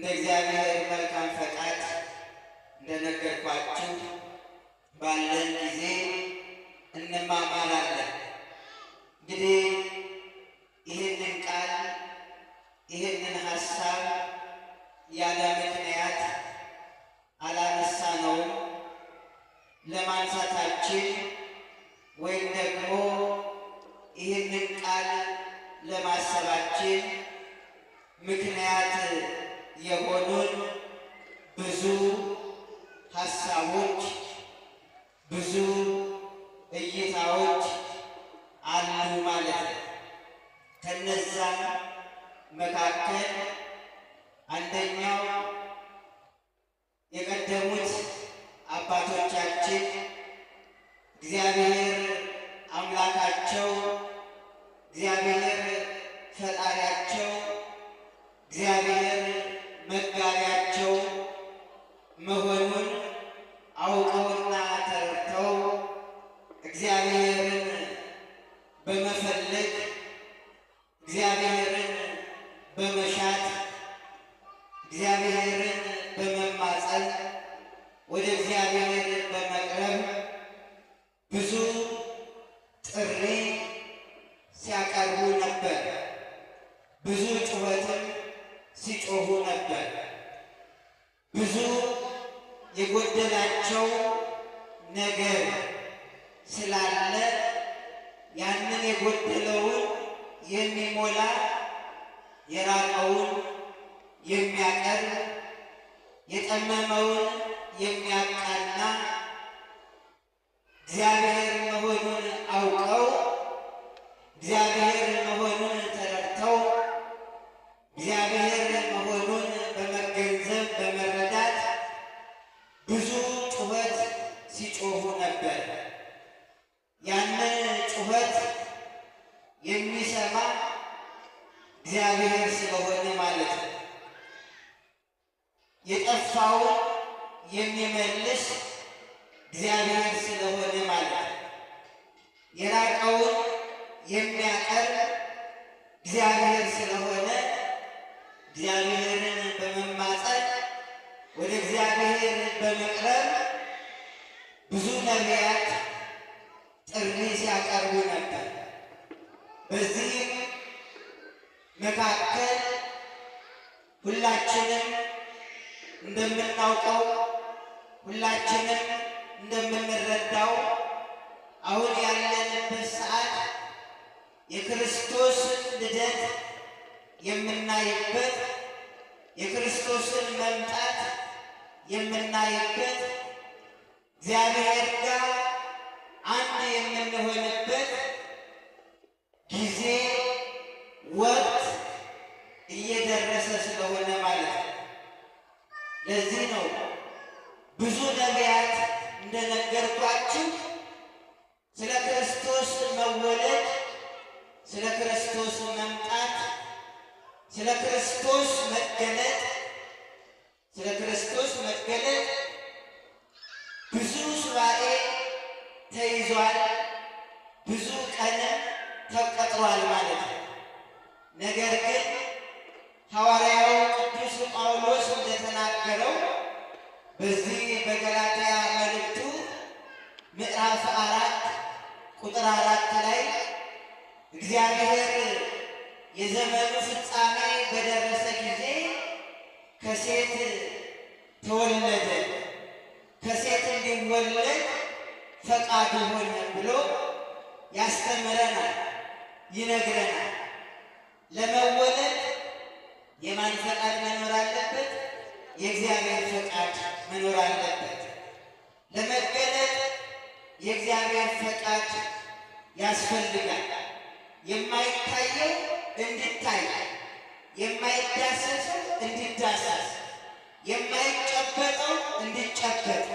እንደ እግዚአብሔር መልካም ፈቃድ እንደነገርኳችሁ ባለን ጊዜ እንማማራለን። እንግዲህ ይህንን ቃል ይህንን ሀሳብ ያለ ምክንያት አላነሳነውም። ለማንሳታችን ወይም ደግሞ ይህንን ቃል ለማሰባችን ምክንያት የሆኑን ብዙ ሀሳቦች፣ ብዙ እይታዎች አሉ ማለት ነው። ከነዛ መካከል አንደኛው የቀደሙት አባቶቻችን እግዚአብሔር አምላካቸው፣ እግዚአብሔር ፈጣሪያቸው፣ እግዚአብሔር መጋቢያቸው መሆኑን አውቀውና ተረድተው እግዚአብሔርን በመፈለግ እግዚአብሔርን በመሻት እግዚአብሔርን በመማፀን ወደ እግዚአብሔር በመቅረብ ብዙ ጥሪ ሲያቀርቡ ነበር። ብዙ ጩኸትም ሲጮሁ ነበር። ብዙ የጎደላቸው ነገር ስላለ ያንን የጎደለውን የሚሞላ የራቀውን የሚያቀርብ የጠመመውን የሚያቃና እግዚአብሔር መሆኑን አውቀው እግዚአብሔር መሆኑን ተረድተው እግዚአብሔር መሆኑን በመገንዘብ በመረዳት ብዙ ጩኸት ሲጮሁ ነበር። ያንን ጩኸት የሚሰማ እግዚአብሔር ስለሆነ ማለት ነው። የጠፋውን የሚመልስ እግዚአብሔር ስለሆነ ማለት ነው። የራቀውን የሚያቀርብ እግዚአብሔር ስለሆነ እግዚአብሔርን በመማፀን ወደ እግዚአብሔር በመቅረብ ብዙ ነቢያት ጥሪ ሲያቀርቡ ነበር። በዚህም መካከል ሁላችንም እንደምናውቀው ሁላችንም እንደምንረዳው አሁን ያለንበት ሰዓት የክርስቶስን ልደት የምናይበት፣ የክርስቶስን መምጣት የምናይበት፣ እግዚአብሔር ጋር አንድ የምንሆንበት ጊዜ ወቅት እየደረሰ ስለሆነ ማለት ነው። ለዚህ ነው ብዙ ነቢያት እንደነገርኳችሁ ስለ ክርስቶስ መወለድ፣ ስለ ክርስቶስ መምጣት፣ ስለ ክርስቶስ መገለጥ ብዙ ሱባኤ ተይዟል፣ ብዙ ቀን ተቀጥሯል ማለት ነው። ነገር ግን ሐዋርያው ቅዱስ ጳውሎስ እንደተናገረው በዚህ በገላትያ መልእክቱ ምዕራፍ 4 ቁጥር 4 ላይ እግዚአብሔር የዘመኑ ፍጻሜ በደረሰ ጊዜ ከሴት ተወለደ፣ ከሴት እንዲወለድ ፈቃዱ ሆነ ብሎ ያስተምረናል፣ ይነግረናል። ለመወለድ የማን ፈቃድ መኖር አለበት? የእግዚአብሔር ፈቃድ መኖር አለበት። ለመገለጥ የእግዚአብሔር ፈቃድ ያስፈልጋል። የማይታየው እንዲታይ፣ የማይዳሰሰው እንዲዳሰስ፣ የማይጨበጠው እንዲጨበጥ፣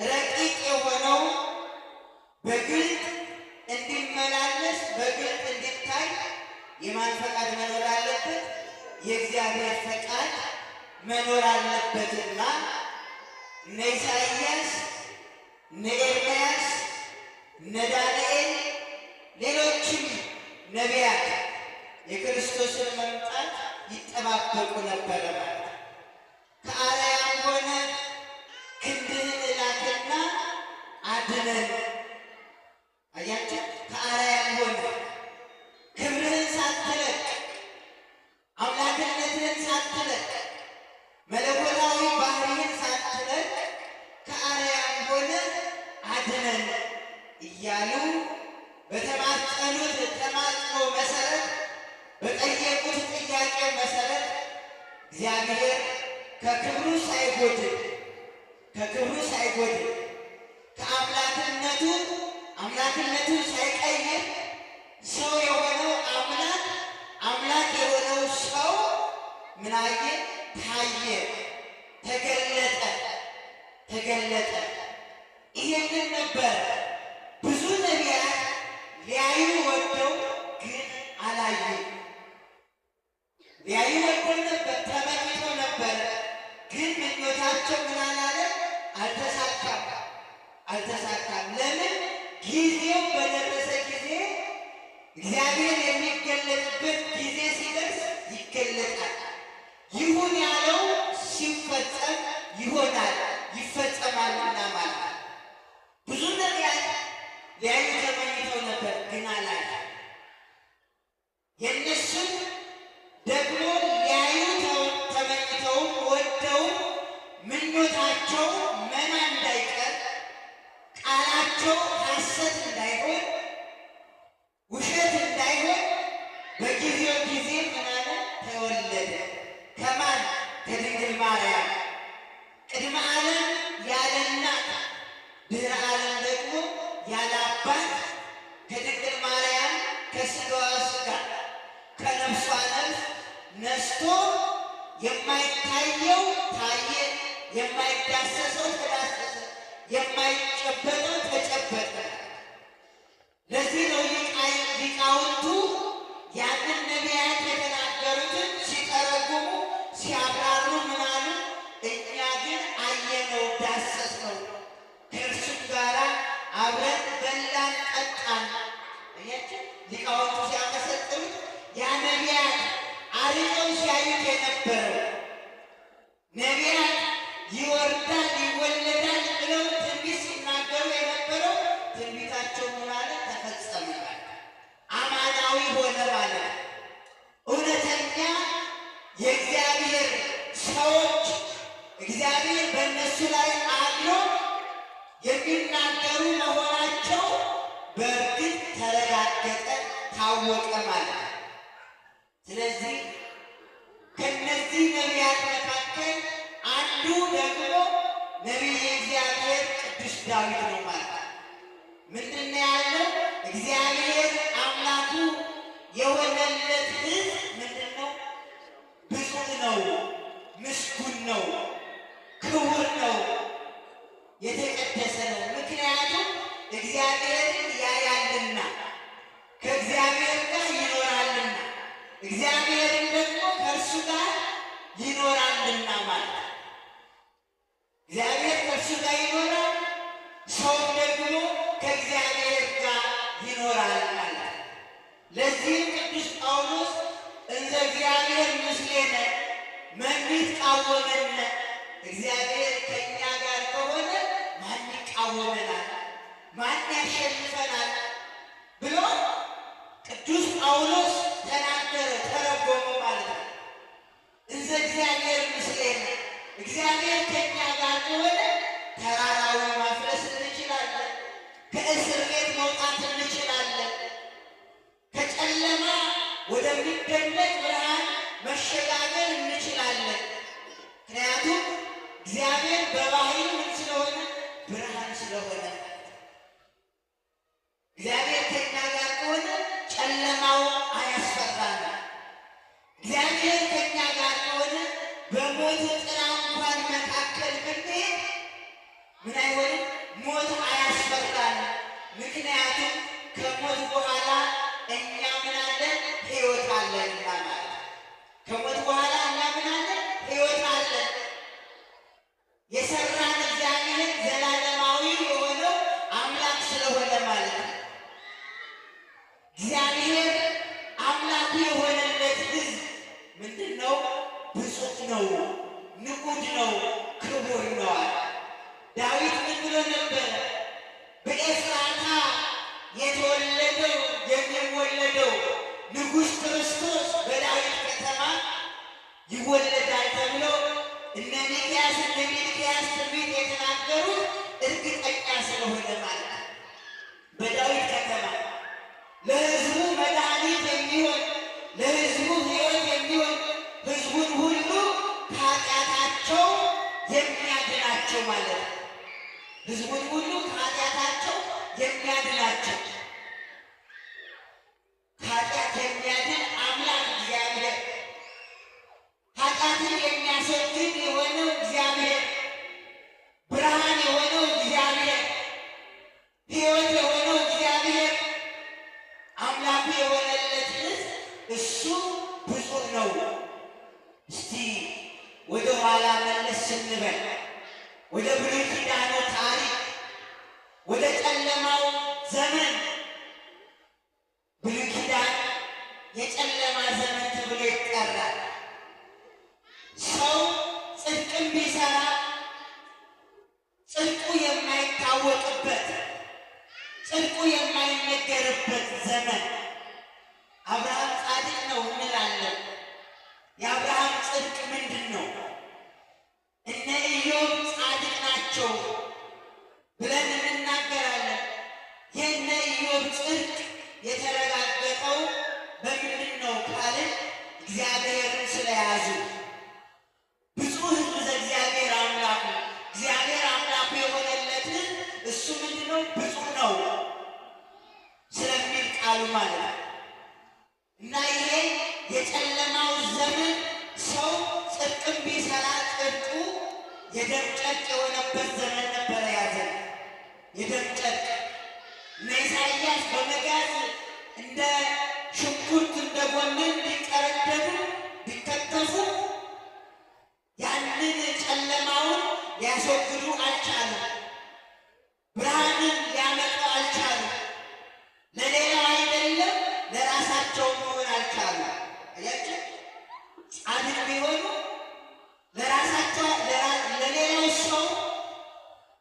ረቂቅ የሆነው በግልጥ እንዲመላለስ፣ በግልጥ እንዲታይ የማን ፈቃድ መኖር አለበት? የእግዚአብሔር ፈቃድ መኖር አለበትና እነ ኢሳይያስ፣ እነ ኤርምያስ፣ እነ ዳንኤል ሌሎችም ነቢያት የክርስቶስን መምጣት ይጠባበቁ ነበረ ማለት። ከአርያም ሆነ ክንድህን እላክና አድነን። አያችሁ፣ ከአርያም ሆነ ክብርህን ሳትለቅ አምላክነትህን ሳትለቅ መለኮታዊ ባህሪህን ሳትለቅ ከአርያም ሆነ አድነን እያሉ በተማጸኑት ተማጽኖ መሰረት በጠየቁት ጥያቄ መሰረት እግዚአብሔር ከክብሩ ሳይጎድል አምላክነቱን ሳይቀይር ሰው የሆነው አምላክ የሆነው ሰው ምን አየ? ታየ፣ ተገለጠ። ይሄንን ነበር ብዙ ነቢያት ሊያዩ ወደው ግን አላዩ። ሊያዩ ወደው ነበር፣ ተመኝተው ነበር፣ ግን ምኞታቸው ምን አላለ? አልተሳካም። ለምን? ጊዜው በደረሰ ጊዜ እግዚአብሔር የሚገለጥበት ጊዜ ሲደርስ ይገለጣል። ይሁን ያለው ሲፈጸም ይሆናል፣ ይፈጸማልና ማለት ነው። ብዙ ነቢያት ሊያዩ ተመኝተው ነበር ግን አላዩ። የእነሱን ደግሞ ሊያዩ ተመኝተውም ወደውም ምኞታቸው መና እንዳይቀር፣ ቃላቸው ሐሰት እንዳይሆን፣ ውሸት እንዳይሆን በጊዜው ጊዜ ምን አለ? ተወለደ። ከማን? ከድንግል ማርያም። ቅድመ ዓለም ያለ እናት፣ ድህረ ዓለም ደግሞ ያለ አባት ከድንግል ማርያም ከሥጋዋ ሥጋ ከነፍሷ ነፍስ ነስቶ የማይታየው ታየ፣ የማይዳሰሰው ተዳሰሰ፣ የማይጨበጠው ተጨበጠ። ለዚህ ነው ሊቃውንቱ ያንን ነቢያት የተናገሩትን ሲተረጉሙ ሲያብራሩ ምን አሉ? እኛ ግን አየነው፣ ዳሰስነው፣ ከእርሱም ጋር አብረን በላን፣ ጠጣን። እያችን ሊቃውንቱ ሲያመሰጥሩት ያ ነቢያት አርቀው ሲያዩት የነበረው ነቢያት ይወርዳል ይወለዳል ብለው ትንቢት ሲናገሩ የነበረው ትንቢታቸው ምን አለ? ተፈጸመ፣ አማናዊ ሆነ ማለት። እውነተኛ የእግዚአብሔር ሰዎች እግዚአብሔር በእነሱ ላይ አድሮ የሚናገሩ መሆናቸው በእርግጥ ተረጋገጠ፣ ታወቀ ማለት። ስለዚህ ከነዚህ ነቢያት መካከል አንዱ ደግሞ ነቢየ እግዚአብሔር ቅዱስ ዳዊት ነው ማለት ነው። ምንድን ነው ያለው? እግዚአብሔር አምላኩ የሆነለት ሕዝብ ምንድን ነው? ብፁዕ ነው፣ ምስጉን ነው፣ ክቡር ነው፣ የተቀደሰ ነው። ምክንያቱም እግዚአብሔርን ያያልና ከእግዚአብሔር ጋር ይኖራልና እግዚአብሔርን ደግሞ ከእርሱ ጋር ይኖራልና ማለት ነው። እግዚአብሔር ከእርሱ ጋር ይኖራል፣ ሰውም ደግሞ ከእግዚአብሔር ጋር ይኖራል ማለት ነው። ለዚህም ቅዱስ ጳውሎስ እንዘ እግዚአብሔር ምስሌነ መን ይቃወመነ፣ እግዚአብሔር ከእኛ ጋር ከሆነ ማን ይቃወመናል? ማን ያሸንፈናል? ብሎ ቅዱስ ጳውሎስ ተናገረ፣ ተረጎመ ማለት ነው። እንዘ እግዚአብሔር ምስሌነ፣ እግዚአብሔር ከእኛ ጋር ከሆነ ተራራውን ማፍረስ እንችላለን፣ ከእስር ቤት መውጣት እንችላለን፣ ከጨለማ ወደሚደነቅ ብርሃን መሸጋገር እንችላለን። ምክንያቱም እግዚአብሔር በባህሪው ምን ስለሆነ? ብርሃን ስለሆነ። እግዚአብሔር ከእኛ ጋር ከሆነ ጨለማው አያስፈራንም። እግዚአብሔር ከእኛ ጋር ከሆነ በሞት ጥላ እንኳን መካከል ብንሄድ ምን አይሆንም? ሞት አያስፈራንም። ምክንያቱም ከሞት በኋላ እኛ ምን አለን? ሕይወት አለንና ማለት ነው። ከሞት በኋላ እኛ ምን አለን? ሕይወት አለን። የሰራን እግዚአብሔር ዘላለማዊ የሆነው አምላክ ስለሆነ ማለት ነው። እግዚአብሔር አምላኩ የሆነለት ሕዝብ ምንድን ነው? ብፁዕ ነው፣ ንዑድ ነው፣ ክቡር ነው አለ። ዳዊት ምን ብሎ ነበር? በኤፍራታ የተወለደው የሚወለደው ንጉሥ ክርስቶስ በዳዊት ከተማ ይወለዳል ተብሎ እነ ሚክያስ ትንቢት የተናገሩት እርግጠኛ ስለሆነ ማለት ነው። በዳዊት ከተማ ለሕዝቡ መድኃኒት የሚሆን ለሕዝቡ ሕይወት የሚሆን ሕዝቡን ሁሉ ከኃጢአታቸው የሚያድናቸው ማለት ነው። ሕዝቡን ሁሉ ከኃጢአታቸው የሚያድናቸው ከኃጢአት የሚያድን አምላክ እግዚአብሔር፣ ኃጢአትን የሚያስወግድ የሆነው እግዚአብሔር፣ ብርሃን የሆነው እግዚአብሔር፣ ሕይወት የሆነው እግዚአብሔር፣ አምላኩ የሆነለት ሕዝብ እሱ ብፁዕ ነው። እስቲ ወደ ኋላ መለስ ስንበል ወደ ብሉይ ኪዳኑ ታሪክ ወደ ጨለማው ዘመን ብሉይ ኪዳን የጨለማ ዘመን ተብሎ ይጠራል። ሰው ጽድቅን ቢሰራ ጽድቁ የማይታወቅበት ጽድቁ የማይነገርበት ዘመን። አብርሃም ጻድቅ ነው እንላለን። የአብርሃም ጽድቅ ምንድን ነው? እነ ኢዮብ ጻድቅ ናቸው ብለን እንናገራለን። የእነ ኢዮብ ጽድቅ የተረጋገጠው በምንድን ነው ካልን እግዚአብሔርን ስለያዙ። ብፁዕ ሕዝብ ዘእግዚአብሔር አምላኩ፣ እግዚአብሔር አምላኩ የሆነለትን እሱ ምንድን ነው? ብፁዕ ነው ስለሚል ቃሉ ማለት ነው። እና ይሄ የጨለማው ዘመን ሰው ጽድቅን ቢሰራ ጽድቁ የደም ጨርቅ የሆነበት ዘመን ነበረ። ያዘን የደም ጨርቅ እነ ኢሳይያስ በመጋዝ እንደ ሽንኩርት እንደ ጎመን ቢቀረደዱ ቢከተፉ ያንን ጨለማውን ሊያስወግዱ አልቻሉም። ብርሃንን ሊያመጡ አልቻሉም። ለሌላው አይደለም ለራሳቸው መሆን አልቻሉም። አያችሁ፣ ጻድቅ ቢሆኑ ለራሳቸው ለሌላው ሰው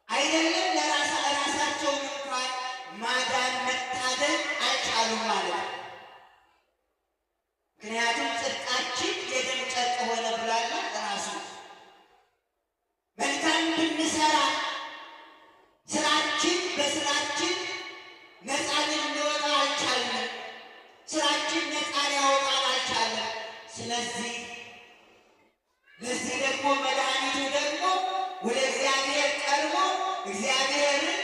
አይደለም ለራሳቸውን እንኳን ማዳን መታደግ አልቻሉም ማለት ነው። ምክንያቱም ጽድቃችን የደም ጨርቅ ሆነ ብሏል ራሱ። መልካም ብንሰራ በስራችን ነፃ ልንወጣ አልቻልንም። ስራችን ነፃ ሊያወጣን አልቻለም። ስለዚህ ለዚህ ደግሞ መድኃኒቱ ደግሞ ወደ እግዚአብሔር ቀርቦ እግዚአብሔርን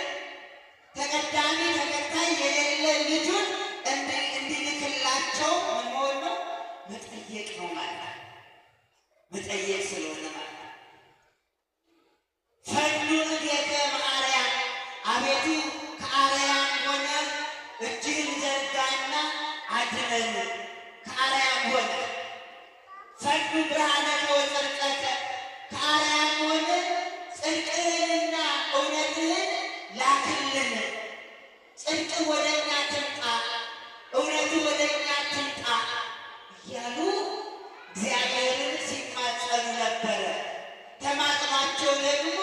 ተቀዳሚ ተከታይ የሌለ ልጁን እንዲልክላቸው ምን መሆን ነው? መጠየቅ ነው ማለት ነው። መጠየቅ ስለሆነ ማለት ነው። ፈኑ እዴከ እምአርያም፣ አቤቱ ከአርያም ሆነ እጅህን ዘርጋና አድነን። ከአርያም ሆነ ፈኑ ብርሃነከ ወጽድቀከ፣ ከአርያም ሆነ ጽድቅህንና እውነትህን ላክልን። ጽድቅ ወደ እኛ ትምጣ፣ እውነቱ ወደ እኛ ትምጣ እያሉ እግዚአብሔርን ሲማጸኑ ነበረ። ተማጽኗቸው ደግሞ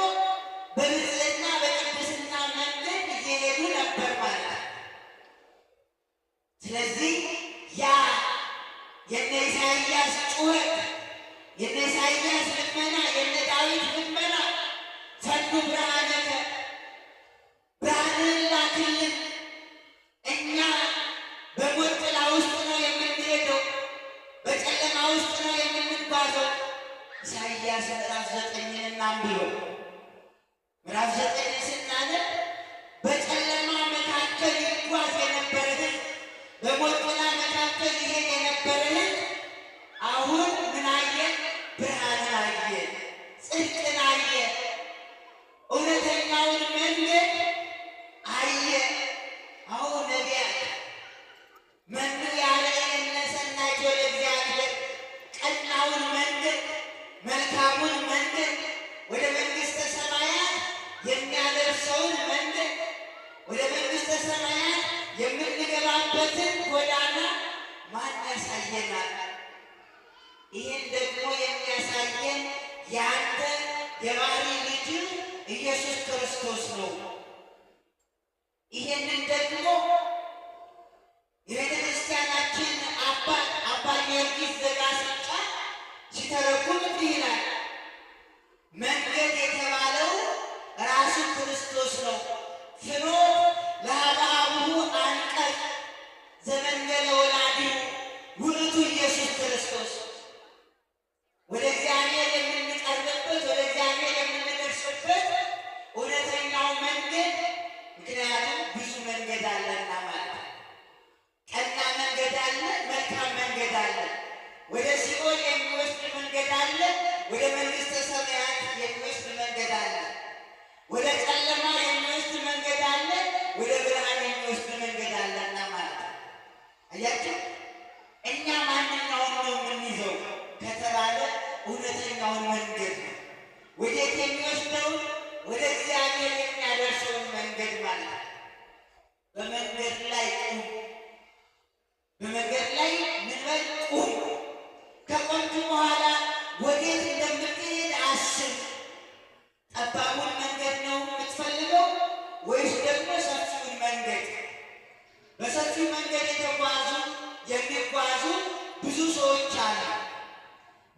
በንጽሕና በቅድስና መንገድ እየሄዱ ነበር ማለት ነው። ስለዚህ ያ የነ ኢሳይያስ ጩኸት፣ የነ ኢሳይያስ ልመና፣ የነ ዳዊት ልመና ፈኑ ብርሃነከ፣ ብርሃንህን ላክልን። እኛ በሞት ጥላ ውስጥ ነው የምንሄደው፣ በጨለማ ውስጥ ነው የምንጓዘው። ኢሳይያስ ምዕራፍ 9 እናንብበው። ምዕራፍ 9 ስናነብ በጨለማ መካከል ይጓዝ የነበረ ሕዝብ፣ በሞት ጥላ መካከል ይሄድ የነበረ ሕዝብ አሁን ምን አየ? ብርሃንን አየ፣ ጽድቅን አየ፣ እውነተኛውን መንገድ አየ። አሁን ነቢያት መኑ ያርአየነ ሰናይቶ ለእግዚአብሔር፣ ቀናውን መንገድ መልካሙን መንገድ ወደ መንግሥተ ሰማያት የሚያደርሰውን መንገድ ወደ መንግሥተ ሰማያት የምንገባበትን ጎዳና ማን ያሳየናል? ይህን ደግሞ የሚያሳየን ያንተ የባህሪ ልጅ ኢየሱስ ክርስቶስ ነው። ይሄንን ደግሞ የቤተ ክርስቲያናችን አባት አባ ጊዮርጊስ ዘጋስጫ ሲተረጉም እንዲህ ይላል። መንገድ የተባለው ራሱ ክርስቶስ ነው። ፍኖት ለአብአብሁ አንቀጽ ዘመንገለ ወላዲሁ ውእቱ ኢየሱስ ክርስቶስ። ወደ እግዚአብሔር የምንቀርብበት ወደ እግዚአብሔር የምንደርስበት እውነተኛው መንገድ፣ ምክንያቱም ብዙ መንገድ አለና ማለት ነው። ቀና መንገድ አለ፣ መልካም መንገድ አለ። ወደ ሲኦል የሚወስድ መንገድ አለ፣ ወደ መንግሥተ ሰማያት የሚወስድ መንገድ አለ። ወደ ጨለማ የሚወስድ መንገድ አለ፣ ወደ ብርሃን የሚወስድ መንገድ አለና ማለት ነው። አያችሁ፣ እኛ ማንኛውን ነው የምንይዘው ከተባለ እውነተኛውን መንገድ ነው። ወዴት የሚወስደውን? ወደ እግዚአብሔር የሚያደርሰውን መንገድ ማለት ነው። በመንገድ ላይ ቁም። በመንገድ ላይ ምን በል? ቁም። ከቆምክ በኋላ ወዴት እንደምትሄድ አስብ። ጠባቡን መንገድ ነው የምትፈልገው ወይስ ደግሞ ሰፊውን መንገድ? በሰፊው መንገድ የሚጓዙ ብዙ ሰዎች አሉ።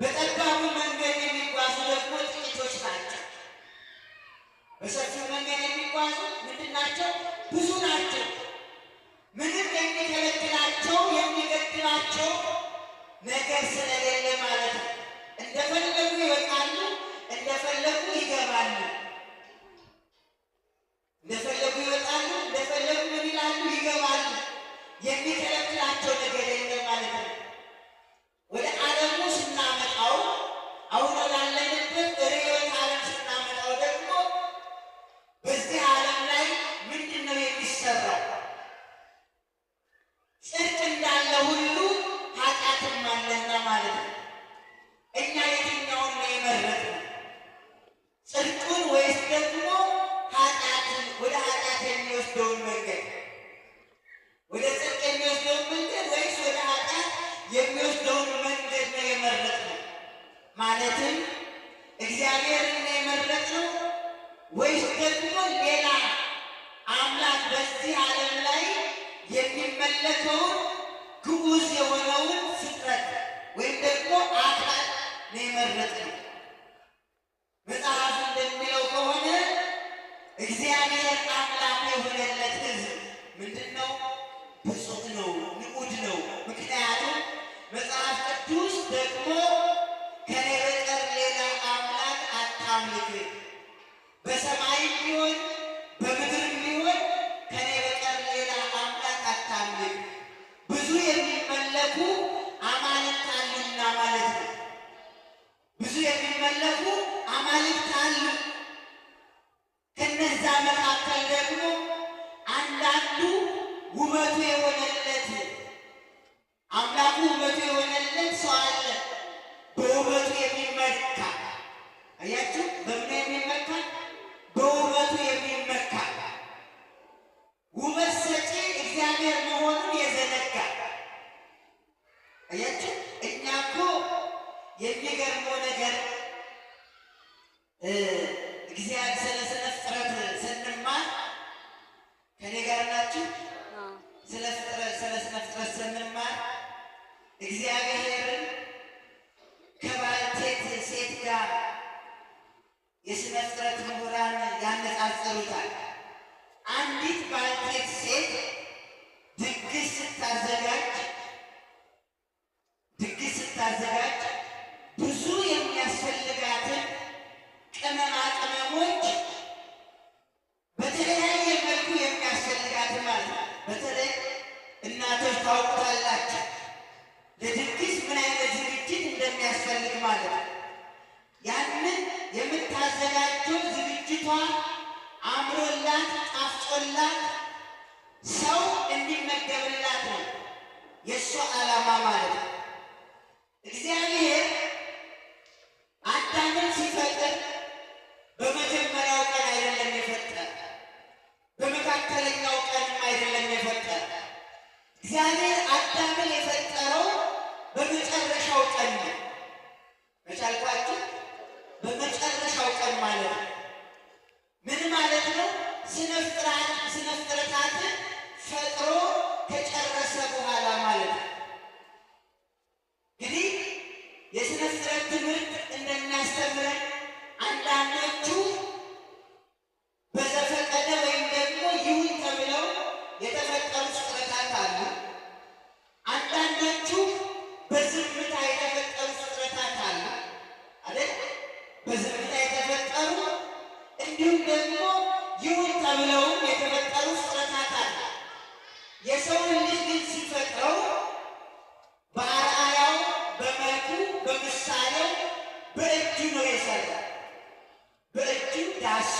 በጠባቡ መንገድ የሚጓዙ ደግሞ ጥቂቶች ናቸው። በሰፊው መንገድ የሚጓዙ ምንድን ናቸው? ብዙ ናቸው። ምንም የሚከለክላቸው የሚገድባቸው ነገር ስለሌለ ማለት ነው። እንደፈለጉ ይወጣሉ፣ እንደፈለጉ ይገባሉ። እንደፈለጉ ይወጣሉ፣ እንደፈለጉ ምን ይላሉ? ይገባሉ። የሚከለክላቸው ነገር የለም ማለት ነው። ወደ ዓለሙ ስናመጣው አሁን ላለንበት ርዕዮተ ዓለም ስናመጣው ደግሞ በዚህ ዓለም ላይ ምንድን ነው የሚሰራው? ጽድቅ እንዳለ ሁሉ ኃጢአትም አለና ማለት ነው። እኛ የትኛውን ነው የመረጥነው? ጽድቁን ወይስ ደግሞ ኃጢአትን? ወደ ኃጢአት የሚወስደውን መንገድ፣ ወደ ጽድቅ የሚወስደውን መንገድ ወይስ ወደ ኃጢአት የሚወስደውን መንገድ ነው የመረጥነው? ማለትም እግዚአብሔርን ነው የመረጥነው ወይስ ደግሞ ሌላ አምላክ በዚህ ዓለም ላይ የሚመለከውን ግዑዝ የሆነውን ፍጥረት ወይም ደግሞ አካል ነው የመረጥነው? መጽሐፍ እንደሚለው ከሆነ እግዚአብሔር አምላክ የሆነለት ሕዝብ ምንድን ነው? ብፁዕ ነው፣ ንዑድ ነው። ምክንያቱም መጽሐፍ ቅዱስ ደግሞ ከኔ በቀር ሌላ አምላክ አታምልክ፣ በሰማይም ቢሆን በምድርም ቢሆን ከኔ በቀር ሌላ አምላክ አታምልክ፣ ብዙ የሚመለኩ አማልክት አሉና ማለት ነው። ብዙ የሚመለኩ አማልክት አሉ። ከነዛ መካከል ደግሞ አንዳንዱ ውበቱ የሆነለት አምላኩ ውበቱ የሆነለት ሰው አለ፣ በውበቱ የሚመካ። አያችሁ፣ በምን የሚመካ? በውበቱ የሚመካ። ውበት ሰጪ እግዚአብሔር መሆኑን የዘነጋ። አያችሁ፣ እኛ እኮ የሚገርመው ነገር እግዚአብሔር ስለ ስነ ፍጥረት ስንማር ከኔ ጋር ናችሁ? ስለ ስነ ፍጥረት ስንማር እግዚአብሔርን ከባልቴት ሴት ጋር የስነ ፍጥረት ምሁራን ያነጻጽሩታል። አንዲት ባልቴት ሴት ድግስ ስታዘጋጅ ብዙ የሚያስፈልጋትን ቅመማ ቅመሞች በተለያየ መልኩ የሚያስፈልጋትን ማለት ነው። በተለይ እናቶች ታውቁታላችሁ ለድግስ ምን አይነት ዝግጅት እንደሚያስፈልግ ማለት ነው። ያንን የምታዘጋጀው ዝግጅቷ አምሮላት ጣፍጦላት ሰው እንዲመገብላት ነው የእሷ ዓላማ ማለት ነው። እግዚአብሔር አዳምን ሲፈጥር በመጀመሪያው ቀን አይደለም የፈጠረ፣ በመካከለኛው ቀንም አይደለም የፈጠረ። እግዚአብሔር አዳምን የፈጠረው በመጨረሻው ቀን ነው። መቻልኳችሁ? ማለት ነው። ምን ማለት ነው? ስነ ፍጥረታትን ፈጥሮ ከጨረሰ በኋላ ማለት ነው። እንግዲህ የስነ ፍጥረት ትምህርት እንደሚያስተምረን አንዳንዶቹ በዘፈቀደ ወይም ደግሞ ይሁን ተብለው የተፈጠሩ ፍጥረታት አሉ። አንዳንዶቹ በዝምታ የተፈጠሩ ፍጥረታት አሉ አይደል? በዝምታ የተፈጠሩ እንዲሁም ደግሞ ይሁን ተብለው የተፈጠሩ ፍጥረታት አሉ። የሰውን ልጅ ግን ሲፈጥረው በአርአያው፣ በመልኩ፣ በምሳሌው በእጁ ነው የሰራው። በእጁ ዳሶ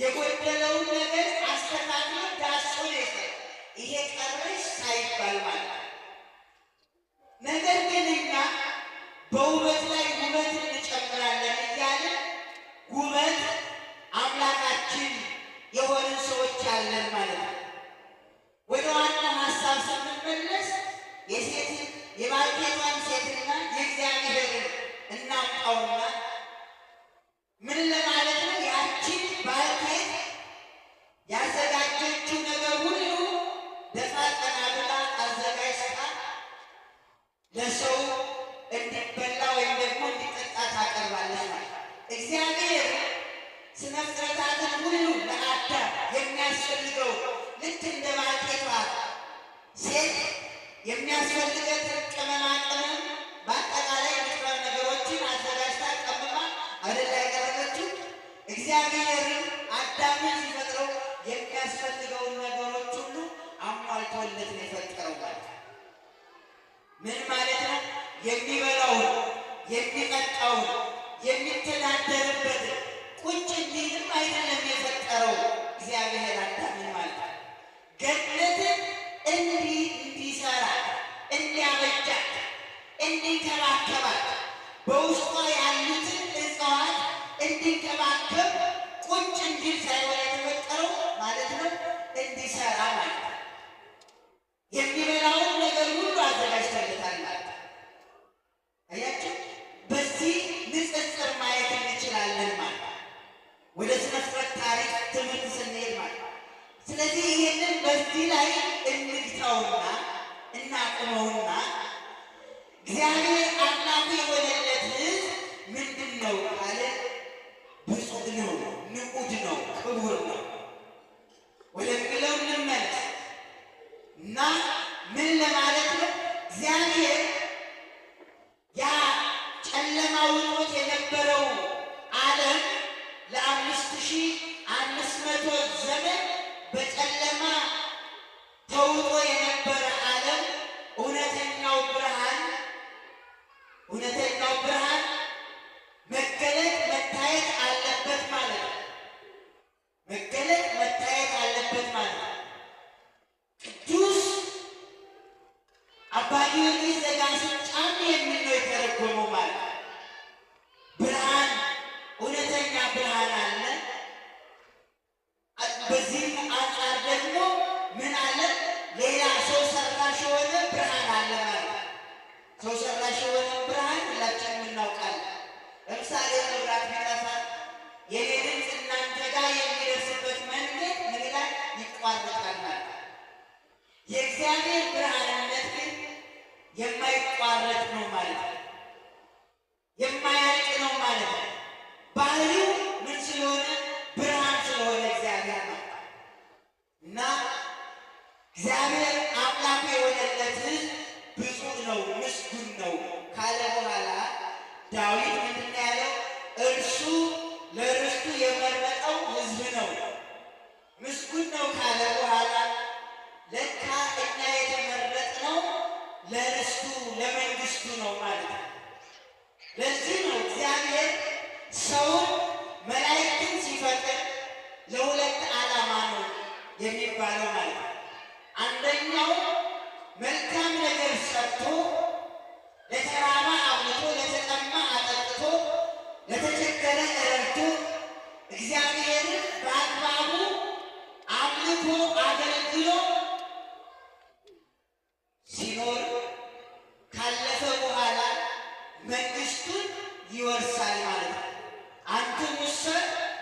የጎደለውን ነገር አስተካክሎ ዳሶ ነው የሰራው። ይሄ ቀረሽ ሳይባል ማለት ነው። ነገር ግን እኛ በውበት ላይ ውበት እንጨምራለን እያለን ውበት አምላካችን የሆንን ሰዎች አለን ማለት ነው። ወደ ዋናው ሀሳብ ስንመለስ የባልቴቷን ሴትና የእግዚአብሔርን እናውጣውና ምን ለማለት ነው? ያችን ባልቴት ያዘጋጀችው ነገር ሁሉ ደፋ ቀና ብላ አዘጋጅታ ለሰው እንዲበላ ወይም ደግሞ እንዲጠጣ ታቀርባለች ማለት ነው። እግዚአብሔር ስነ ፍጥረታትን ሁሉ ለአዳም የሚያስፈልገው ልክ እንደ ባልቴቷ ሴት የሚያስፈልገትን ቅመማ ቅመም በአጠቃላይ ንጥረ ነገሮችን አዘጋጅታ ቀምማ አይደል ያቀረበችው። እግዚአብሔርም አዳምን ሲፈጥረው የሚያስፈልገውን ነገሮች ሁሉ አሟልቶለት ነው የፈጠረው ማለት ነው። ምን ማለት ነው? የሚበላውን፣ የሚጠጣውን፣ የሚተዳደርበት ቁጭ እንዲልም አይደለም የፈጠረው እግዚአብሔር አዳምን ማለት ነው። ገነትን እንዲሰራ፣ እንዲያበጃት፣ እንዲንከባከባት፣ በውስጧ ያሉትን እጽዋት እንዲንከባከብ ቁጭ እንዲል ሳይሆን የተፈጠረው ማለት ነው፣ እንዲሰራ ማለት ነው። የሚበላውን ነገር ሁሉ አዘጋጅተለታል ማለት ነው። አያችሁ፣ በዚህ ንጽጽር ማየት እንችላለን ማለት ነው፣ ወደ ስነ ፍጥረት ታሪክ ትምህርት ስንሄድ ማለት ነው። ስለዚህ ይህንን በዚህ ላይ እንግታውና እናቁመውና እግዚአብሔር አምላኩ የሆነለት ሕዝብ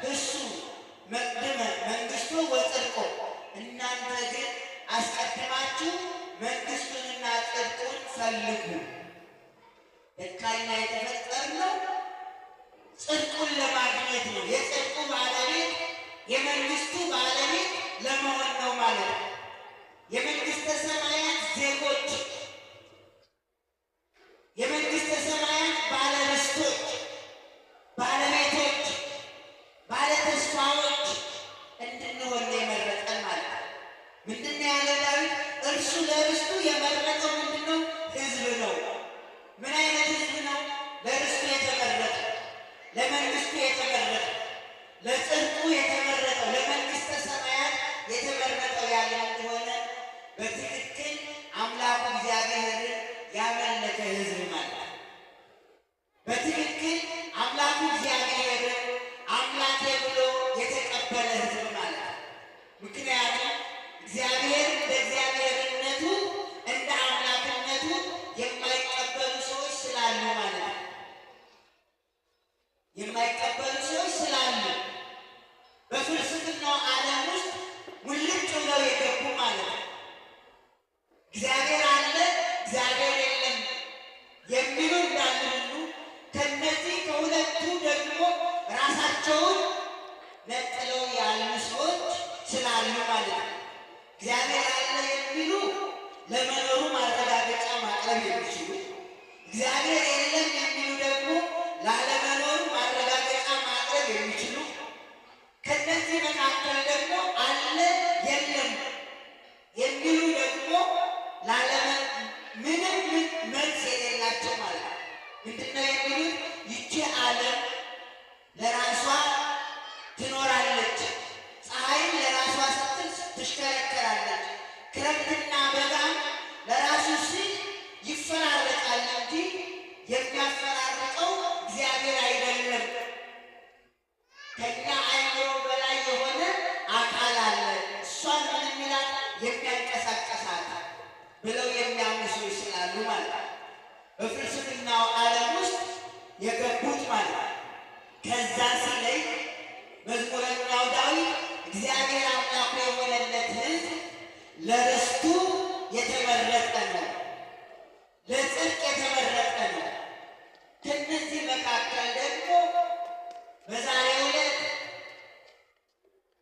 እሱ መቅድመ መንግሥቶ ወጽድቆ፣ እናንተ ግን አስቀድማችሁ መንግሥቱንና ጽድቁን ፈልጉ። ለካኛ የተፈጠርነው ጽድቁን ለማግኘት ነው። የጽድቁ ባለቤት የመንግሥቱ ባለቤት ለመሆን ነው ማለት ነው። የመንግሥተ ሰማያት ዜጎች፣ የመንግሥተ ሰማያት ባለርስቶች፣ ባለቤቶች፣ ባለተስፋዎች እንድንሆን የመረጠን ማለት ነው። ምንድን ነው ያለ ዳዊት? እርሱ ለርስቱ የመረጠው ምንድን ነው? ሕዝብ ነው። ምን አይነት ሕዝብ ነው? ለርስቱ የተመረጠ፣ ለመንግሥቱ የተመረጠ፣ ለጽድቁ የተመረጠው፣ ለመንግሥተ ሰማያት የተመረጠው ያለ እንደሆነ በትክክል አምላኩ እግዚአብሔርን ያመለከ ሕዝብ ማለት ነው። በትክክል አምላኩ እግዚአብሔርን አምላኬ ብሎ የተቀበለ ሕዝብ ማለት ነው። ምክንያቱም እግዚአብሔር እንደ እግዚአብሔርነቱ እንደ አምላክነቱ የማይቀበሉ ሰዎች ስላሉ ማለት ነው። የማይቀበሉ ሰዎች ስላሉ በፍልስፍናው ዓለም ውስጥ ሙልጭ ብለው የገቡ ማለት ነው። እግዚአብሔር አለ፣ እግዚአብሔር የለም የሚሉ እንዳሉ ሁሉ ከነዚህ ከሁለቱ ደግሞ ራሳቸውን ነጥለው ያሉ ሰዎች ስላሉ ማለት ነው። እግዚአብሔር አለ የሚሉ ለመኖሩ ማረጋገጫ ማቅረብ የሚችሉ፣ እግዚአብሔር የለም የሚሉ ደግሞ ላለመኖሩ ማረጋገጫ ማቅረብ የሚችሉ፣ ከነዚህ መካከል ደግሞ አለ የለም የሚሉ ደግሞ ምንም መልስ የሌላቸው ማለት ነው። ምንድነው የሚሉት? ይቺ ዓለም ለራሷ ትኖራለች፣ ፀሐይም ለራሷ ስትል ትሽከረከራለች፣ ክረምትና በጋም ለራሱ ሲል ይፈራረቃል እንጂ የሚያፈራርቀው እግዚአብሔር አይደለም። ከኛ አእምሮ በላይ የሆነ አካል አለ፣ እሷን ምን የሚላት የሚያንቀሳቀሳት ብለው የሚያምኑ ሰዎች ስላሉ ማለት ነው። በፍልስፍናው ዓለም ውስጥ የገቡት ማለት ነው። ከዛ ሲለይ መዝሙረኛው ዳዊት እግዚአብሔር አምላኩ የሆነለት ሕዝብ ለርስቱ የተመረጠ ነው፣ ለጽድቅ የተመረጠ ነው። ከነዚህ መካከል ደግሞ በዛሬው ዕለት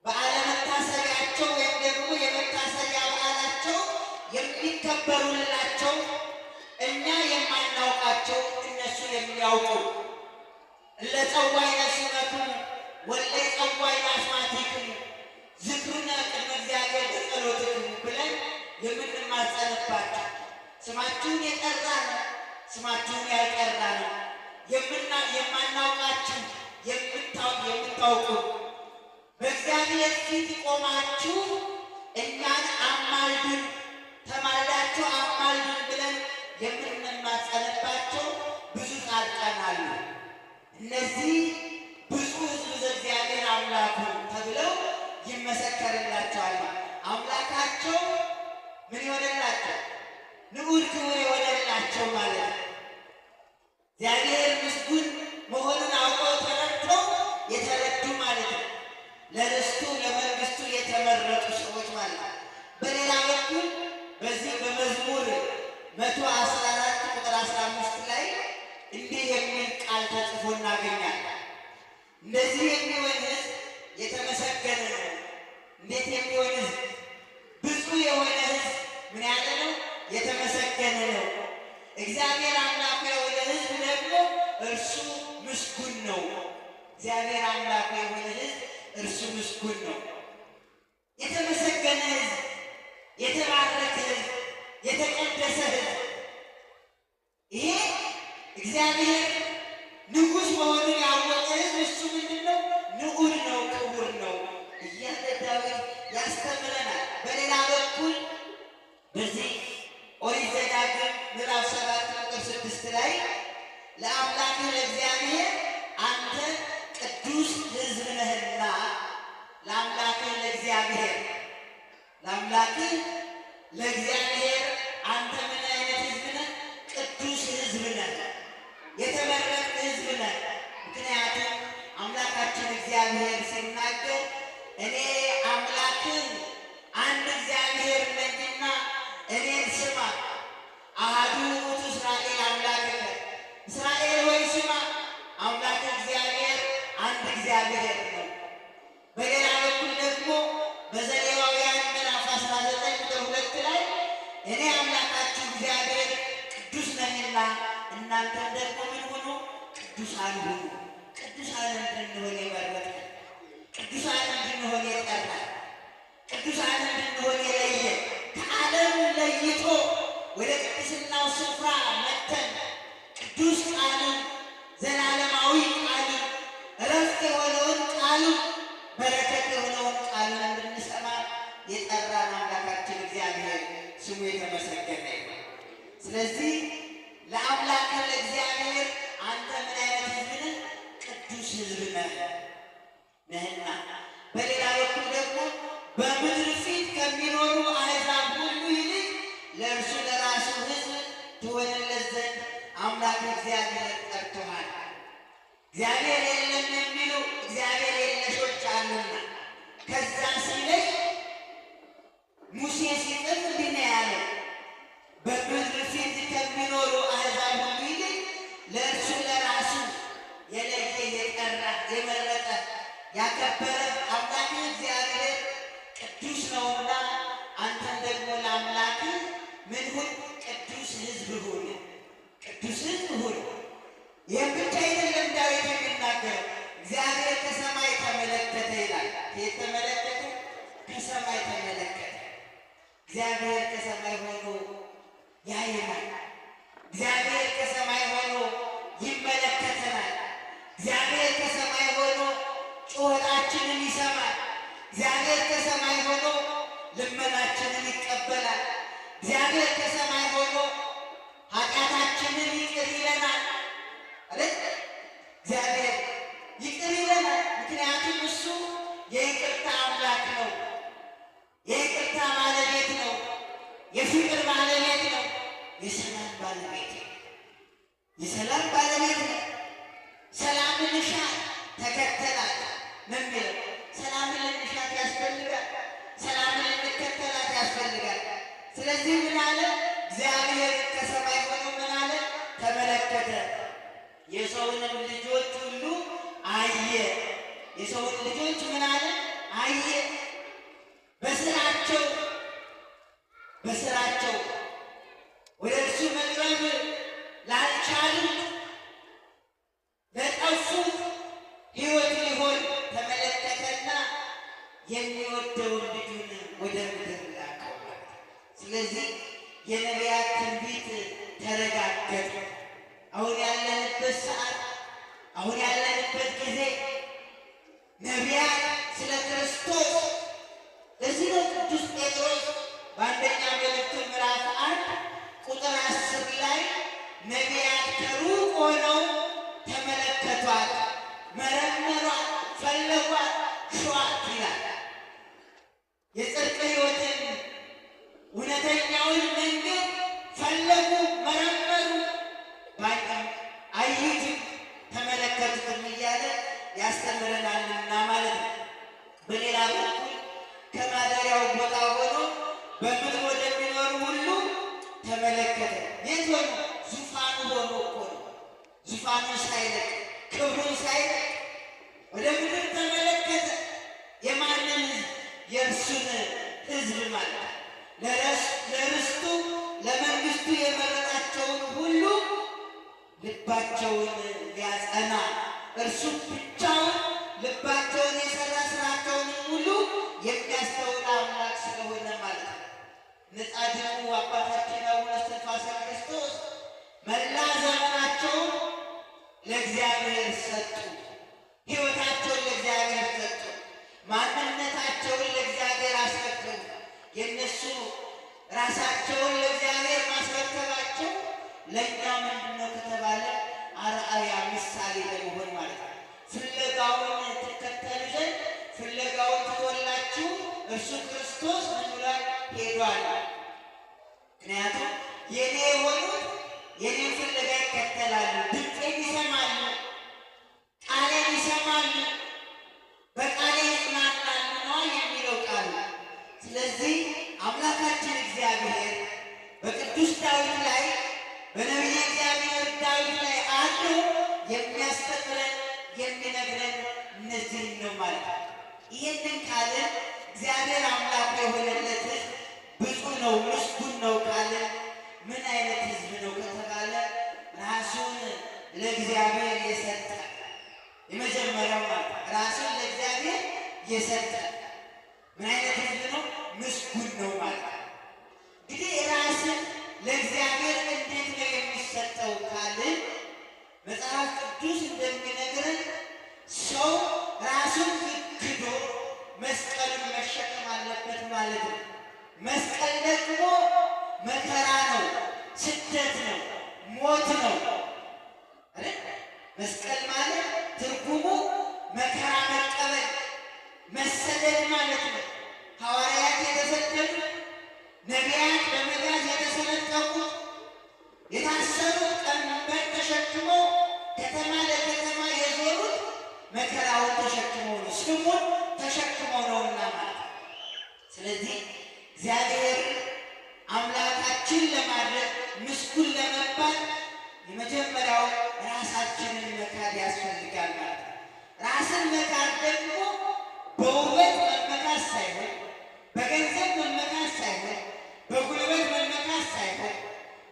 በዓለ መታሰቢያቸው ወይም ደግሞ የመታሰቢያ በዓላቸው የሚከበሩላቸው እኛ የማናውቃቸው እነሱ የሚያውቁ ለጸዋዕነ ሲመክሙ ወለይ ጸዋዕነ አስማቲክሙ ዝክሩነ ቅድመ እግዚአብሔር በጸሎትክሙ ብለን የምንማጸንባቸው ስማችሁን የጠራ ነው፣ ስማችሁን ያልጠራ ነው፣ የማናውቃችሁ የምታውቁ በእግዚአብሔር ፊት ቆማችሁ እኛን አማልዱን፣ ተማልዳችሁ አማልዱን ብለን የምንማጸንባቸው ብዙ ጻድቃን አሉ። እነዚህ ብዙ ሕዝብ ዘእግዚአብሔር አምላኩ ተብለው ይመሰከርላቸዋል። አምላካቸው ምን ይሆንላቸው? ንዑድ ክቡር የሆነላቸው ማለት ነው። እግዚአብሔር ምስጉን መሆኑን አውቀው ተረድተው የተረዱ ማለት ነው። ለርስቱ ለመንግሥቱ የተመረጡ ሰዎች ማለት ነው። በሌላ በኩል በዚህ በመዝሙር 114 ቁጥር 15 ላይ እንዲህ የሚል ቃል ተጽፎ እናገኛለን። እንደዚህ የሚሆን ሕዝብ የተመሰገነ ነው። እንዴት የሚሆን ሕዝብ? ብዙ የሆነ ሕዝብ ምን ያለ ነው? የተመሰገነ ነው። እግዚአብሔር አምላኩ የሆነ ሕዝብ ደግሞ እርሱ ምስጉን ነው። እግዚአብሔር አምላኩ የሆነ ሕዝብ እርሱ ምስጉን ነው። የተመሰገነ ሕዝብ፣ የተባረከ ሕዝብ፣ የተቀደሰ ሕዝብ። ይሄ እግዚአብሔር ንጉሥ መሆኑን ያወቀ ሕዝብ እሱ ምንድን ነው? ንዑድ ነው፣ ክቡር ነው እያለ ዳዊት ያስተምረናል። በሌላ በኩል በዚህ ኦሪት ዘዳግም ምዕራፍ 7 ቁጥር 6 ላይ ለአምላክህ ለእግዚአብሔር አንተ ቅዱስ ሕዝብ ነህና፣ ለአምላክህ ለእግዚአብሔር አንተ ምን አይነት ሕዝብ ነህ? ቅዱስ ሕዝብ ነህ፣ የተመረጥህ ሕዝብ ነህ። ምክንያቱም እግዚአብሔር ነው። በሌላ በኩል ደግሞ በዘሌዋውያን ምዕራፍ 19 ቁጥር 2 ላይ እኔ አምላካችሁ እግዚአብሔር ቅዱስ ነኝና እናንተ ደግሞ ምን ሁኑ? ቅዱሳን ሁኑ። ቅዱሳን እንድንሆን የመረጠን፣ ቅዱሳን እንድንሆን የጠራን፣ ቅዱሳን እንድንሆን የለየን፣ ከዓለም ለይቶ ወደ ቅድስናው ስፍራ መተን ቅዱስ ቃሉን፣ ዘላለማዊ ቃሉን፣ እረፍት የሆነውን ቃሉን፣ በረከት የሆነውን ቃሉን እንድንሰማ የጠራን አምላካችን እግዚአብሔር ስሙ የተመሰገነ ይሁን። ስለዚህ ለአምላክ ለእግዚአብሔር አንተ ምን አይነት ሕዝብ ነህ? ቅዱስ ሕዝብ ነህና። በሌላ በኩል ደግሞ በምድር ፊት ከሚኖሩ አሕዛብ ሁሉ ይልቅ ለእርሱ ለራሱ ሕዝብ ትሆንለት ዘንድ አምላክ እግዚአብሔር ጠርቶሃል። እግዚአብሔር የለም የሚሉ እግዚአብሔር የለሾች አሉና ከዛ ሲለይ ሙሴ ሲጽፍ እንዲህ ነው ያለው፣ በምድር ፊት ከሚኖሩ አሕዛብ ሁሉ ይልቅ ለእርሱ ለራሱ የለየ የጠራ የመረጠ ያከበረ አምላክ እግዚአብሔር ቅዱስ ነውና አንተን ደግሞ ለአምላክ ምን ሁን? ቅዱስ ሕዝብ ሁን። ቅዱስ ሕዝብ ሁን። ይህም ብቻ አይደለም ዳዊት የሚናገር እግዚአብሔር ከሰማይ ተመለከተ ይላል። የት ተመለከተ? ከሰማይ ተመለከተ። እግዚአብሔር ከሰማይ ሆኖ ያየናል። እግዚአብሔር ከሰማይ ሆኖ ይመለከተናል። እግዚአብሔር ከሰማይ ሆኖ ጩኸታችንን ይሰማል። እግዚአብሔር ከሰማይ ሆኖ ልመናችንን ይቀበላል። እግዚአብሔር ከሰማይ ሆኖ ኃጢአታችንን ይቅር ይለናል። እግዚአብሔር ይቅር ይለናል። ምክንያቱም እሱ የይቅርታ አምላክ ነው። የይቅርታ ባለቤት ነው። የፍቅር ባለቤት ነው። የሰላም ባለቤት ነው። የሰላም ባለቤት ነው። ሰላምን እሻት ተከተላት ነው የሚለው። ሰላምን ልንሻት ያስፈልጋል። ሰላምን ልንከተላት ያስፈልጋል። ስለዚህ ምን አለ? እግዚአብሔር ከሰማይ ሆኖ ምን አለ? ተመለከተ፣ የሰውንም ልጆች ሁሉ አየ። የሰውን ልጆች ምን አለ? አየ። በስራቸው ወደ እርሱ መቅረብ ላልቻሉት ለጠፉት ሕይወት ሊሆን ተመለከተና የሚወደውን ልጁን ወደ ምድር ላከው። ስለዚህ የነቢያት ትንቢት ተረጋገጠ። አሁን ያለንበት ሰዓት፣ አሁን ያለንበት ጊዜ ነቢያት ስለ ክርስቶስ ለዚህ ነው ቅዱስ ጴጥሮስ በአንደኛ መልእክቱ ምዕራፍ 1 ቁጥር 10 ላይ ነቢያት ከሩቅ ሆነው ተመለከቷት፣ መረመሯት፣ ፈለጓት፣ ሸዋት ይላል። የጽድቅ ሕይወትን እውነተኛውን መንገድ ፈለጉ፣ መረመሩ፣ አዩትም ተመለከቱትም እያለ ያስተምረናልና ማለት ነው። በሌላ በኩል ከማደሪያው ቦታ ሆኖ በምድር ወደሚኖሩ ሁሉ ተመለከተ። የት ሆኖ? ዙፋኑ ሆኖ እኮ ነው። ዙፋኑን ሳይለቅ ክብሩን ሳይለቅ ወደ ምድር ተመለከተ። የማንን ሕዝብ? የእርሱን ሕዝብ ማለት ለርስቱ ለመንግስቱ የመረጣቸውን ሁሉ ልባቸውን ሊያጸና እርሱ ብቻውን ልባቸውን የሰራ ስራቸውን ሁሉ የሚያስተውል አምላክ ስለሆነ ማለት ነው። ጻድቁ አባታችን አቡነ እስትንፋሰ ክርስቶስ መላ ዘመናቸውን ለእግዚአብሔር ሰጡ። ሕይወታቸውን ለእግዚአብሔር ሰጡ። ማንነታቸውን ለእግዚአብሔር አስረከቡ። የእነሱ ራሳቸውን ለእግዚአብሔር ማስረከባቸው ለእኛ ምንድን ነው ከተባለ አርአያ ምሳሌ ለመሆን ማለት ነው። ፍለጋውን ትከተሉ ዘንድ ፍለጋውን ትቶላችሁ እርሱ ክርስቶስ ምን ብሏል? ሄዷል። ምክንያቱም የኔ የሆኑት የኔን ፍለጋ ይከተላሉ፣ ድምፄን ይሰማሉ፣ ቃሌን ይሰማሉ፣ በቃሌ ይጽናናሉ ነው የሚለው ቃሉ። ስለዚህ አምላካችን እግዚአብሔር በቅዱስ ዳዊት ላይ በነቢየ እግዚአብሔር ዳዊት ላይ አድሮ የሚያስተምረን የሚነግረን እነዚህ ነው ማለት ነው። ይህንን ካለ እግዚአብሔር አምላክ የሆነለት ብፁዕ ነው ምስጉን ነው ካለ ምን አይነት ሕዝብ ነው ከተባለ ራሱን ለእግዚአብሔር የሰጠ የመጀመሪያው ማለት ራሱን ለእግዚአብሔር የሰጠ ምን አይነት ሕዝብ ነው? ምስጉን ነው ማለት ነው። እንግዲህ ራስን ለእግዚአብሔር እንዴት ነው የሚሰጠው ካልን መጽሐፍ ቅዱስ እንደሚነግረን ሰው ራሱን ክዶ መስቀልን መሸከም አለበት ማለት ነው። መስቀል ደግሞ መከራ ነው፣ ስደት ነው፣ ሞት ነው አይደል? መስቀል ማለት ትርጉሙ መከራ መቀበል፣ መሰደድ ማለት ነው። ሐዋርያት የተሰደዱ፣ ነቢያት በመጋዝ የተሰነጠቁት፣ የታሰሩት ቀንበር ተሸክመው ከተማ ለከተማ የዞሩት መከራውን ተሸክመው ነው፣ ስሙን ተሸክመው ነውና ማለት ነው። ስለዚህ እግዚአብሔር አምላካችን ለማድረግ ምስጉን ለመባል የመጀመሪያው ራሳችንን መካድ ያስፈልጋል ማለት ነው። ራስን መካድ ደግሞ በውበት መመካት ሳይሆን፣ በገንዘብ መመካት ሳይሆን፣ በጉልበት መመካት ሳይሆን፣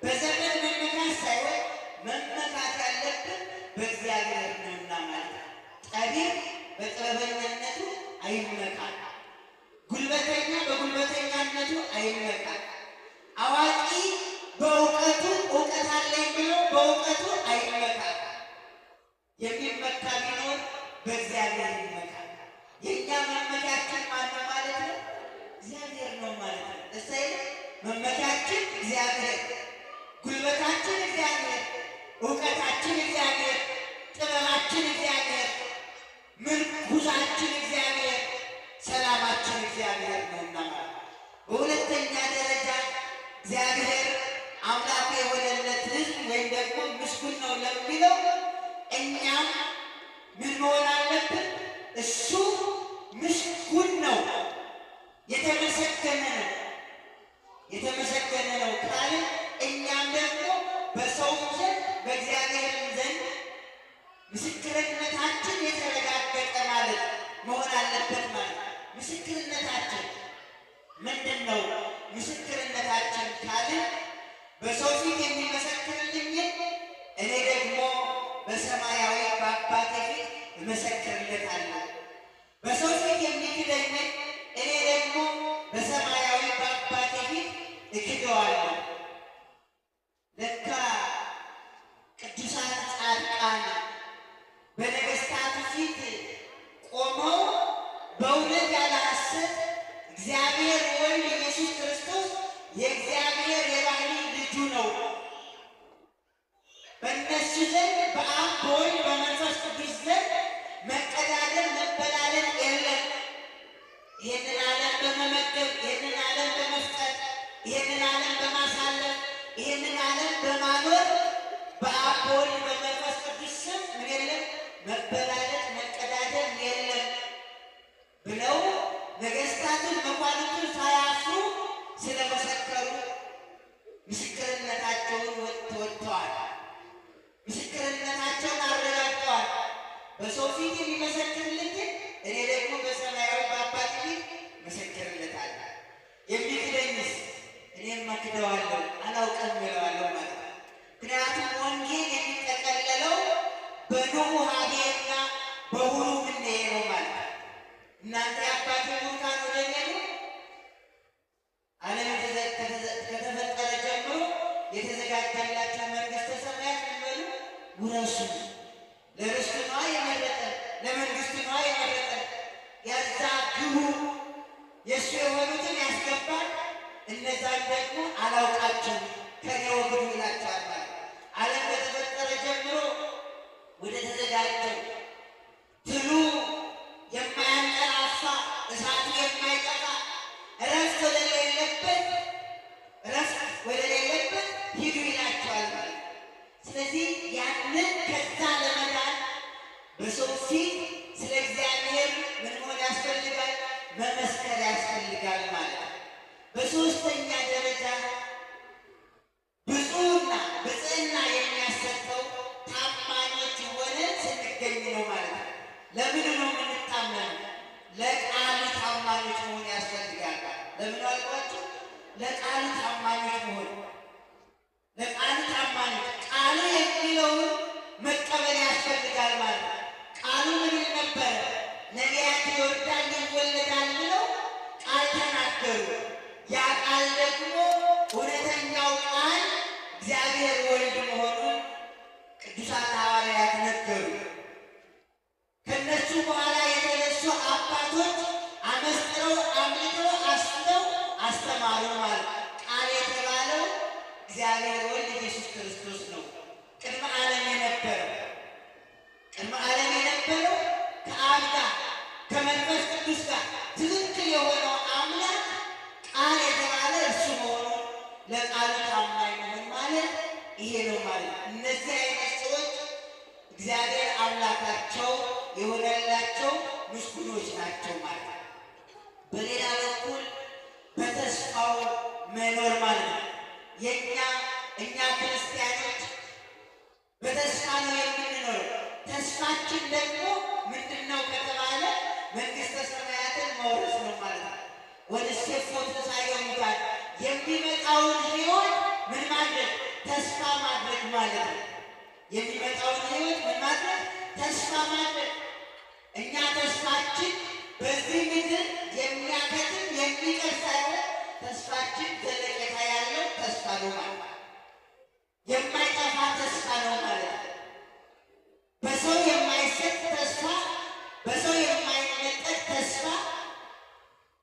በዘመን መመካት ሳይሆን መመካት ያለብን በእግዚአብሔር ነውና ማለት ነው። ጠቢብ በጥበበኛነቱ አይመካል፣ ጉልበተኛ በጉልበተኛነቱ አይመካል፣ አዋቂ በእውቀቱ እውቀት አለኝ ብሎ በእውቀቱ አይመካል። የሚመካ ቢኖር በእግዚአብሔር ይመካል። የእኛ መመኪያችን ማነው ማለት ነው? እግዚአብሔር ነው ማለት ነው። እሰይ መመኪያችን እግዚአብሔር፣ ጉልበታችን እግዚአብሔር፣ እውቀታችን እግዚአብሔር፣ ጥበባችን እግዚአብሔር፣ ምርኩዛችን እግዚአብሔር፣ ሰላማችን እግዚአብሔር ነውና ማለት ነው። በሁለተኛ ደረጃ እግዚአብሔር አምላክ የሆነለት ሕዝብ ወይም ደግሞ ምስጉን ነው ለሚለው እኛም ምን መሆን አለብን? እሱ ምስጉን ነው፣ የተመሰገነ ነው። የተመሰገነ ነው ካለ እኛም ደግሞ በሰው ዘንድ በእግዚአብሔርም ዘንድ ምስክርነታችን የተረጋገጠ ማለት መሆን አለበት ማለት ነው። ምስክርነታችን ምንድን ነው? ምስክርነታችን ካለ በሰው ፊት የሚመሰክርልኝ እኔ ደግሞ በሰማያዊ በአባቴ ፊት እመሰክርለታለሁ። በሰው ፊት የሚክደኝ እኔ ደግሞ በሰማያዊ በአባቴ ፊት እክደዋለሁ። ለካ ቅዱሳን ጻድቃን በነገሥታት ፊት ቆመው በእውነት ያለ ሐሰት እግዚአብሔር ወልድ ኢየሱስ ክርስቶስ የእግዚአብሔር የባህሪ ልጁ ነው፣ በእነሱ ዘንድ በአብ በወልድ በመንፈስ ቅዱስ ዘንድ መቀዳደል መበላለጥ የለም። ይህንን ዓለም በመመገብ ይህንን ዓለም በመፍጠር ይህንን ዓለም በማሳለፍ ይህንን ዓለም በማኖር በአብ በወልድ በመንፈስ ቅዱስ ስም ምን የለም? መበላለጥ መቀዳደል የለም ብለው ነገሥታትን መኳንንቱን ሳያፍሩ ስለመሰከሩ ምስክርነታቸውን ወጥተዋል። ምስክርነታቸውን አረጋግጠዋል። በሰው ፊት የሚመሰክርልኝ እኔ ደግሞ በሰማያዊ በአባቴ ፊት መሰክርለታለሁ። የሚክደኝስ እኔም እክደዋለሁ፣ አላውቅም እለዋለሁ ማለት ነው። ምክንያቱም ወንጌል የሚጠቀለለው በኑኃቤና በቡሩክ ነው ማለት ነው። እናንተ የአባቴ ቡሩካን ወደ እኔ ኑ፣ ዓለም ከተፈጠረ ጀምሮ የተዘጋጀላቸው መንግሥተ ሰማያት ምን ውረሱ። ለርስቱ ነዋ የመረጠን፣ ለመንግሥቱ ነዋ የመረጠን። ያዛ ግቡ፣ የእሱ የሆኑትን ያስገባል፣ እነዛን ደግሞ አላውቃቸውም ከኔ ወግዱ ይላቸዋል ማለት ነው። ዓለም ከተፈጠረ ጀምሮ ወደ ተዘጋጀው ትሉ የማያንቀላፋ እሳቱ የማይጠፋ እረፍት ወደሌለበት ሂዱ ይላቸዋል ማለት ነው። ስለዚህ ያንን ከዛ ለመዳን በሰው ፊት ስለ እግዚአብሔር ምን መሆን ያስፈልጋል? መመስከር ያስፈልጋል ማለት ነው። በሦስተኛ ደረጃ ብፁዕና ብፅዕና የሚያሰጠው ታማኞች ሆነን ስንገኝ ነው ማለት ነው። ለምን ነው ለቃሉ ታማኞች መሆን ያስፈልጋል። ለምን አልኳችሁ? ለቃሉ ታማኞች መሆን፣ ለቃሉ ታማኞች፣ ቃሉ የሚለውን መቀበል ያስፈልጋል ማለት ነው። ቃሉ ምን ይል ነበረ? ነቢያት ይወርዳል ይወለዳል ብለው ቃል ተናገሩ። ያ ቃል ደግሞ እውነተኛው ቃል እግዚአብሔር ወልድ መሆኑን ቅዱሳን ሐዋርያት ነገሩ። ከነሱ በኋላ የተነሱ አባቶች አመስጥረው አምልጠው አስፍተው አስተማሩ ማለት ቃል የተባለው እግዚአብሔር ወልድ ኢየሱስ ክርስቶስ ነው። ቅድመ ዓለም የነበረው ከአብ ጋር ከመንፈስ ቅዱስ ጋር ትክክል የሆነው አምላክ ቃል የተባለ እርሱ መሆኑን ለቃሉ ታማኝ መሆን ማለት ይሄ ነው ማለት ነው። እነዚህ አይነት ሰዎች እግዚአብሔር አምላካቸው የሆነላቸው ምስጉኖች ናቸው ማለት ነው። በሌላ በኩል በተስፋው መኖር ማለት ነው። እኛ ክርስቲያኖች በተስፋ ነው የምንኖረው። ተስፋችን ደግሞ ምንድን ነው ከተባለ መንግሥተ ሰማያትን መውረስ ነው ማለት ነው። ወንሴፎ ትንሣኤ ሙታን የሚመጣውን ሕይወት ምን ማድረግ? ተስፋ ማድረግ ማለት ነው። የሚመጣውን ሕይወት ምን ማድረግ? ተስፋ ማድረግ። እኛ ተስፋችን በዚህ ምድር የሚያከትም የሚቀር ሳይሆን ተስፋችን ዘለቄታ ያለው ተስፋ ነው ማለት ነው። የማይጠፋ ተስፋ ነው ማለት ነው። በሰው የማይሰጥ ተስፋ፣ በሰው የማይነጠቅ ተስፋ፣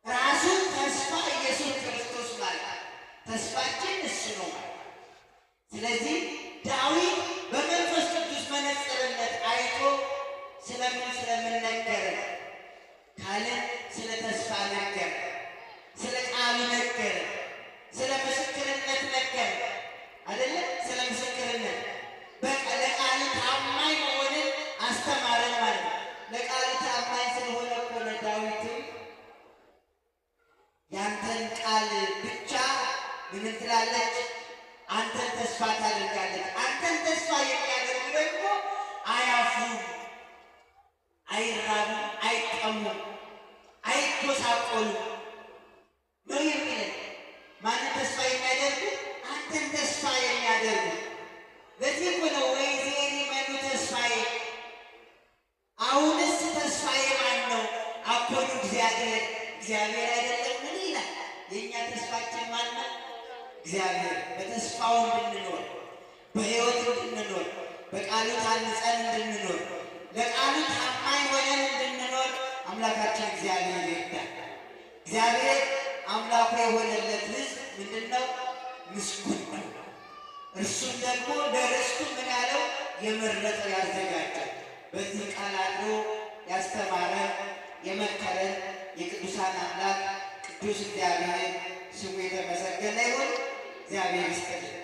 ራሱ ተስፋ ኢየሱስ ክርስቶስ ማለት ነው። ተስፋችን እሱ ነው ማለት ነው። ስለዚህ ዳዊት በመንፈስ ቅዱስ መነጽርነት አይቶ ስለምን ነገረ ካልን ስለ ተስፋ ነገረ፣ ስለ ቃሉ ነገረ፣ ስለ ምስክርነት ነገረ አይደለ? ስለ ምስክርነት በቃ ለቃሉ ታማኝ መሆንን አስተማረን ማለት ነው። ለቃሉ ታማኝ ስለሆነ እኮ ነው ዳዊትም ያንተን ቃል ብቻ ምን ትላለች? አንተን ተስፋ ታደርጋለች። አንተን ተስፋ የሚያደርጉ ደግሞ አያፍሩም፣ አይራቡም፣ አይጠሙም፣ አይጎሳቆሉም ነው የሚለን። ማንን ተስፋ የሚያደርጉ? አንተን ተስፋ የሚያደርጉ። ለዚህ እኮ ነው ወይዜኒ መኑ ተስፋዬ፣ አሁንስ ተስፋዬ ማን ነው? አኮኑ እግዚአብሔር፣ እግዚአብሔር አይደለም ምን ይላል? የእኛ ተስፋችን ማን ነው? እግዚአብሔር። በተስፋው እንድንኖር፣ በሕይወት እንድንኖር፣ በቃሉ ታንጸን እንድንኖር፣ ለቃሉ ታማኝ ሆነን እንድንኖር አምላካችን እግዚአብሔር ይርዳል። እግዚአብሔር አምላኩ የሆነለት ሕዝብ ምንድን ነው? ምስጉን ነው። እርሱም ደግሞ ለርስቱ ምን ያለው? የመረጠው ያዘጋጀው። በዚህ ቃል አድሮ ያስተማረን የመከረን የቅዱሳን አምላክ ቅዱስ እግዚአብሔር ስሙ የተመሰገነ ይሁን። እግዚአብሔር ይስጥልን።